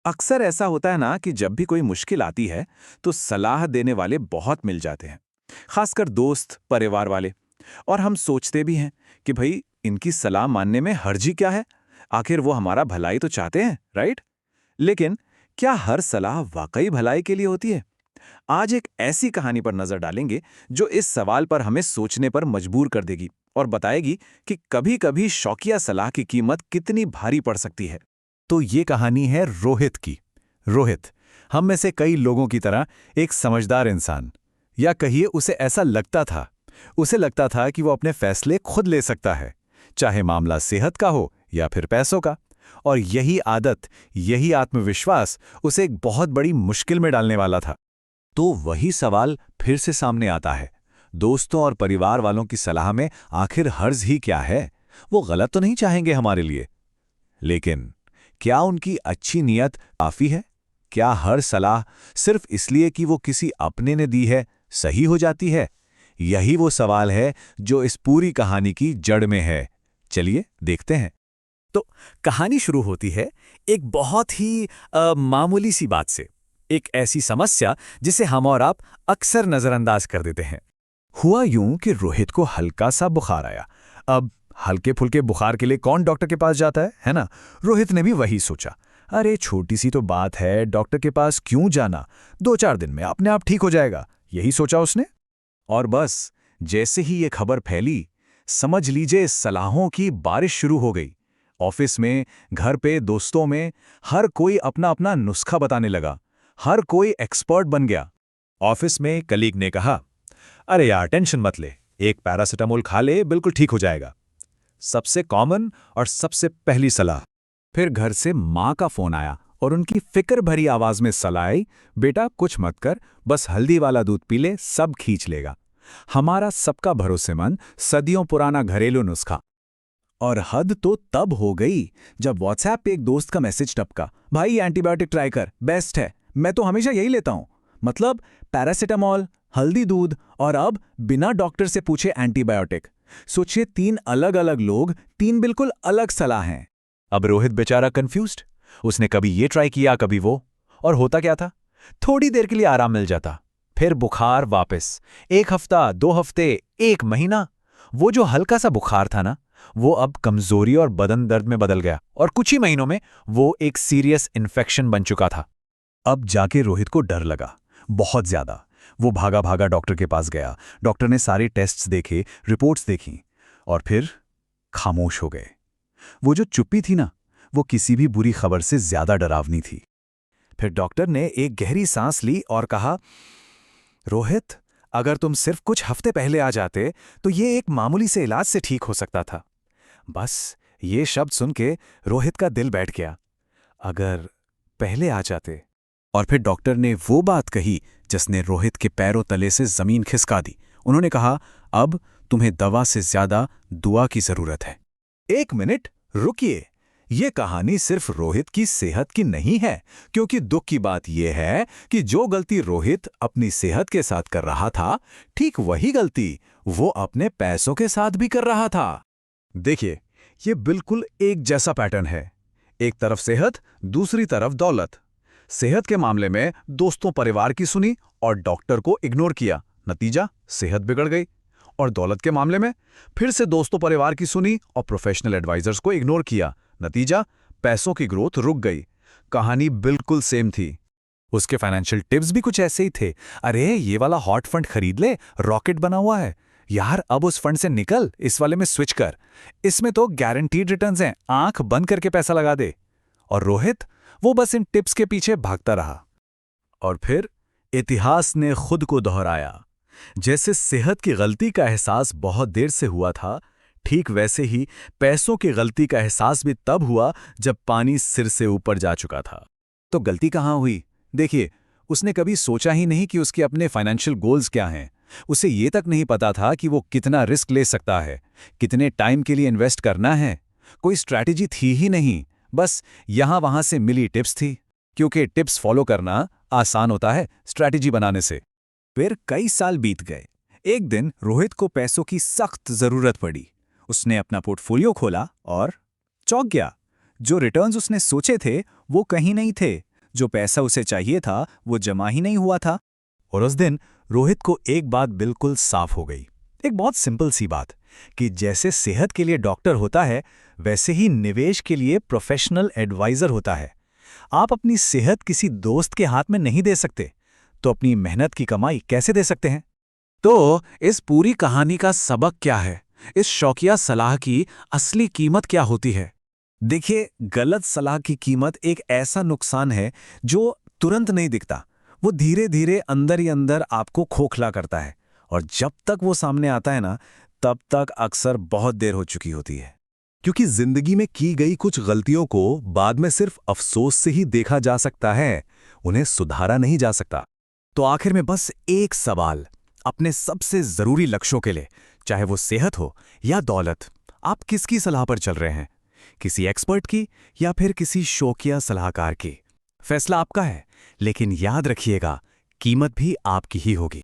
अक्सर ऐसा होता है ना कि जब भी कोई मुश्किल आती है तो सलाह देने वाले बहुत मिल जाते हैं, खासकर दोस्त परिवार वाले। और हम सोचते भी हैं कि भाई इनकी सलाह मानने में हर्जी क्या है, आखिर वो हमारा भलाई तो चाहते हैं, राइट? लेकिन क्या हर सलाह वाकई भलाई के लिए होती है? आज एक ऐसी कहानी पर नजर डालेंगे जो इस सवाल पर हमें सोचने पर मजबूर कर देगी और बताएगी कि कभी-कभी शौकिया सलाह की कीमत कितनी भारी पड़ सकती है। तो ये कहानी है रोहित की। रोहित, हम में से कई लोगों की तरह एक समझदार इंसान, या कहिए उसे ऐसा लगता था। उसे लगता था कि वो अपने फैसले खुद ले सकता है, चाहे मामला सेहत का हो या फिर पैसों का। और यही आदत, यही आत्मविश्वास उसे एक बहुत बड़ी मुश्किल में डालने वाला था। तो वही सवाल फिर से सामने आता है, दोस्तों और परिवार वालों की सलाह में आखिर हर्ज ही क्या है? वो गलत तो नहीं चाहेंगे हमारे लिए, लेकिन क्या उनकी अच्छी नीयत काफी है? क्या हर सलाह सिर्फ इसलिए कि वो किसी अपने ने दी है सही हो जाती है? यही वो सवाल है जो इस पूरी कहानी की जड़ में है। चलिए देखते हैं। तो कहानी शुरू होती है एक बहुत ही मामूली सी बात से, एक ऐसी समस्या जिसे हम और आप अक्सर नजरअंदाज कर देते हैं। हुआ यूं कि रोहित को हल्का सा बुखार आया। अब हल्के फुल्के बुखार के लिए कौन डॉक्टर के पास जाता है ना? रोहित ने भी वही सोचा। अरे छोटी सी तो बात है, डॉक्टर के पास क्यों जाना, 2-4 दिन में अपने आप ठीक हो जाएगा, यही सोचा उसने। और बस जैसे ही ये खबर फैली, समझ लीजिए सलाहों की बारिश शुरू हो गई। ऑफिस में, घर पे, दोस्तों में हर कोई अपना अपना नुस्खा बताने लगा। हर कोई एक्सपर्ट बन गया। ऑफिस में कलीग ने कहा, अरे यार टेंशन मत ले, एक पैरासिटामोल खा ले, बिल्कुल ठीक हो जाएगा। सबसे कॉमन और सबसे पहली सलाह। फिर घर से माँ का फोन आया और उनकी फिक्र भरी आवाज में सलाह आई, बेटा कुछ मत कर, बस हल्दी वाला दूध पी ले, सब खींच लेगा। हमारा सबका भरोसेमंद सदियों पुराना घरेलू नुस्खा। और हद तो तब हो गई जब व्हाट्सएप पे एक दोस्त का मैसेज टपका, भाई एंटीबायोटिक ट्राई कर, बेस्ट है, मैं तो हमेशा यही लेता हूं। मतलब पैरासिटामोल, हल्दी दूध और अब बिना डॉक्टर से पूछे एंटीबायोटिक। सोचिए 3 अलग अलग लोग, 3 बिल्कुल अलग सलाह हैं। अब रोहित बेचारा कंफ्यूज्ड। उसने कभी ये ट्राई किया, कभी वो। और होता क्या था? थोड़ी देर के लिए आराम मिल जाता, फिर बुखार वापस। 1 हफ्ता, 2 हफ्ते, 1 महीना। वो जो हल्का सा बुखार था ना, वो अब कमजोरी और बदन दर्द में बदल गया, और कुछ ही महीनों में वो एक सीरियस इन्फेक्शन बन चुका था। अब जाके रोहित को डर लगा, बहुत ज्यादा। वो भागा भागा डॉक्टर के पास गया। डॉक्टर ने सारे टेस्ट्स देखे, रिपोर्ट्स देखी, और फिर खामोश हो गए। वो जो चुप्पी थी ना, वो किसी भी बुरी खबर से ज्यादा डरावनी थी। फिर डॉक्टर ने एक गहरी सांस ली और कहा, रोहित, अगर तुम सिर्फ कुछ हफ्ते पहले आ जाते तो ये एक मामूली से इलाज से ठीक हो सकता था। बस ये शब्द सुन के रोहित का दिल बैठ गया। अगर पहले आ जाते। और फिर डॉक्टर ने वो बात कही जिसने रोहित के पैरों तले से जमीन खिसका दी। उन्होंने कहा, अब तुम्हें दवा से ज्यादा दुआ की जरूरत है। 1 मिनट रुकिए, ये कहानी सिर्फ रोहित की सेहत की नहीं है, क्योंकि दुख की बात यह है कि जो गलती रोहित अपनी सेहत के साथ कर रहा था, ठीक वही गलती वो अपने पैसों के साथ भी कर रहा था। देखिए, ये बिल्कुल एक जैसा पैटर्न है। एक तरफ सेहत, दूसरी तरफ दौलत। सेहत के मामले में दोस्तों परिवार की सुनी और डॉक्टर को इग्नोर किया, नतीजा सेहत बिगड़ गई। और दौलत के मामले में फिर से दोस्तों परिवार की सुनी और प्रोफेशनल एडवाइजर्स को इग्नोर किया, नतीजा पैसों की ग्रोथ रुक गई। कहानी बिल्कुल सेम थी। उसके फाइनेंशियल टिप्स भी कुछ ऐसे ही थे। अरे ये वाला हॉट फंड खरीद ले, रॉकेट बना हुआ है यार, अब उस फंड से निकल, इस वाले में स्विच कर, इसमें तो गारंटीड रिटर्न्स हैं, आंख बंद करके पैसा लगा दे। और रोहित, वो बस इन टिप्स के पीछे भागता रहा। और फिर इतिहास ने खुद को दोहराया। जैसे सेहत की गलती का एहसास बहुत देर से हुआ था, ठीक वैसे ही पैसों की गलती का एहसास भी तब हुआ जब पानी सिर से ऊपर जा चुका था। तो गलती कहाँ हुई? देखिए, उसने कभी सोचा ही नहीं कि उसके अपने फाइनेंशियल गोल्स क्या हैं। उसे ये तक नहीं पता था कि वो कितना रिस्क ले सकता है, कितने टाइम के लिए इन्वेस्ट करना है। कोई स्ट्रैटेजी थी ही नहीं, बस यहां वहां से मिली टिप्स थी, क्योंकि टिप्स फॉलो करना आसान होता है स्ट्रैटेजी बनाने से। फिर कई साल बीत गए। एक दिन रोहित को पैसों की सख्त जरूरत पड़ी। उसने अपना पोर्टफोलियो खोला और चौंक गया। जो रिटर्न्स उसने सोचे थे वो कहीं नहीं थे, जो पैसा उसे चाहिए था वो जमा ही नहीं हुआ था। और उस दिन रोहित को एक बात बिल्कुल साफ हो गई, एक बहुत सिंपल सी बात, कि जैसे सेहत के लिए डॉक्टर होता है वैसे ही निवेश के लिए प्रोफेशनल एडवाइजर होता है। आप अपनी सेहत किसी दोस्त के हाथ में नहीं दे सकते, तो अपनी मेहनत की कमाई कैसे दे सकते हैं? तो इस पूरी कहानी का सबक क्या है? इस शौकिया सलाह की असली कीमत क्या होती है? देखिए, गलत सलाह की कीमत एक ऐसा नुकसान है जो तुरंत नहीं दिखता। वो धीरे धीरे अंदर ही अंदर आपको खोखला करता है, और जब तक वो सामने आता है ना, तब तक अक्सर बहुत देर हो चुकी होती है। क्योंकि जिंदगी में की गई कुछ गलतियों को बाद में सिर्फ अफसोस से ही देखा जा सकता है, उन्हें सुधारा नहीं जा सकता। तो आखिर में बस एक सवाल, अपने सबसे जरूरी लक्ष्यों के लिए, चाहे वो सेहत हो या दौलत, आप किसकी सलाह पर चल रहे हैं? किसी एक्सपर्ट की या फिर किसी शौकिया सलाहकार की? फैसला आपका है, लेकिन याद रखिएगा, कीमत भी आपकी ही होगी।